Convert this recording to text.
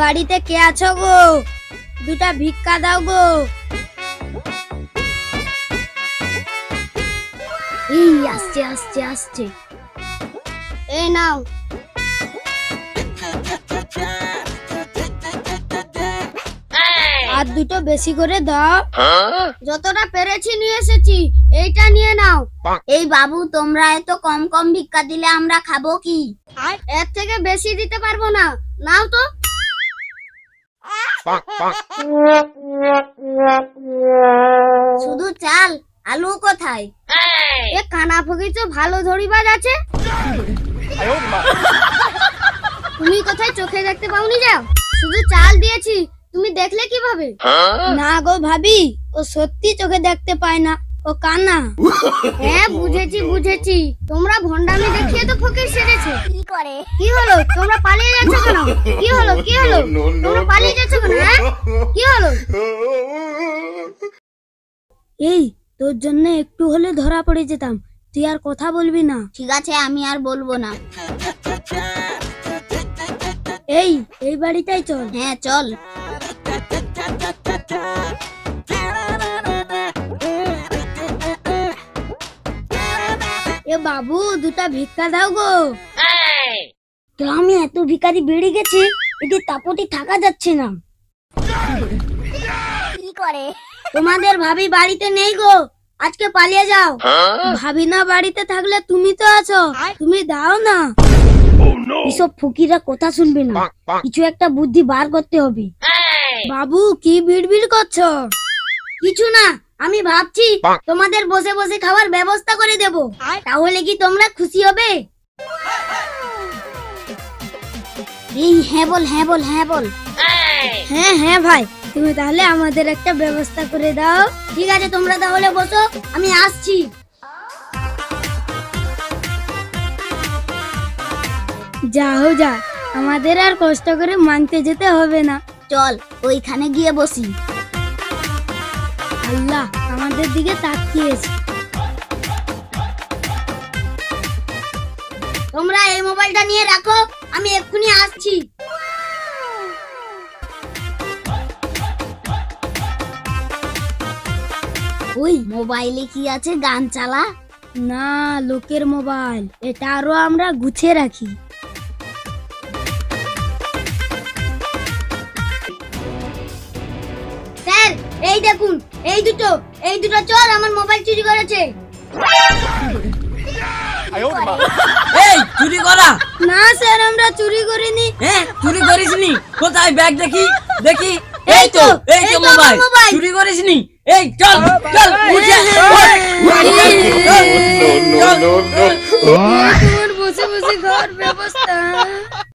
বাড়িতে কে আছো গো? দুটা ভিক্ষা দাও গো। এই আসছে আসছে আসছে, এই নাও। আর দুটো বেশি করে দাও। যতটা পেরেছি নিয়ে এসেছি, এইটা নিয়ে নাও। এই বাবু, তোমরা এত কম কম ভিক্ষা দিলে আমরা খাবো কি? এর থেকে বেশি দিতে পারবো না, নাও তো। শুধু চাল, আলু কোথায়? এ কানা ফকির তো ভালো ধরিবাজ আছে। তুমি কোথায় চোখে দেখতে পাওনি? যাও, শুধু চাল দিয়েছি, তুমি দেখলে কিভাবে? না গো ভাবি, ও সত্যি চোখে দেখতে পায় না, ও কানা। হ্যাঁ বুঝেছি বুঝেছি, তোমরা ভন্ডামি দেখিয়ে তো ফকির সেজেছো। কি হলো, তোমরা পালিয়ে যাচ্ছ কেন? কি হলো কি হলো, তোমরা পালিয়ে যাচ্ছ কেন? হ্যাঁ কি হলো? এই তোর জন্য একটু হলে ধরা পড়ে যেতাম, তুই আর কথা বলবি না। ঠিক আছে, আমি আর বলবো না। এই বাড়িটাই চল। হ্যাঁ চল। এ বাবু, দুটা ভিক্ষা দাও গো। গ্রামে এত ভিখারি বেড়ে গেছে, এটি তাপটি থাকা যাচ্ছে না। কি করে? তোমাদের ভাবি বাড়িতে নেই গো, আজকে পালিয়ে যাও। ভাবি না বাড়িতে থাকলে তুমি তো আছো, তুমি দাও না। এসব ফকিরা কথা শুনবে না, কিছু একটা বুদ্ধি বার করতে হবে। বাবু, কি বিড়বিড় করছো? কিছু না, আমি ভাবছি তোমাদের বসে বসে খাওয়ার ব্যবস্থা করে দেব, তাহলে কি তোমরা খুশি হবে? এই হ্যাঁ বল, হ্যাঁ বল, হ্যাঁ বল। হ্যাঁ হ্যাঁ ভাই, তুমি তাহলে আমাদের একটা ব্যবস্থা করে দাও। ঠিক আছে, তোমরা তাহলে বসো, আমি আসছি। যাও যা, আমাদের আর কষ্ট করে মানতে যেতে হবে না। চল ওইখানে গিয়ে বসি। আল্লাহ আমাদের দিকে তাকিয়েছে। তোমরা এই মোবাইলটা নিয়ে রাখো, আমি এক্ষুনি আসছি। ওই মোবাইলে কি আছে, গান চালা। না, লোকের মোবাইল, এটা আরো আমরা গুছিয়ে রাখি। স্যার এই দেখুন, এই দুটো চোর আমার মোবাইল চুরি করেছে। এই চুরি করা? না স্যার, আমরা চুরি করিনি। হ্যাঁ চুরি করিসনি? কোথায় ব্যাগ দেখি দেখি। এই তো মোবাইল, চুরি করিসনি? এই চল চল উঠে। তোমার বসে বসে ঘর ব্যবস্থা।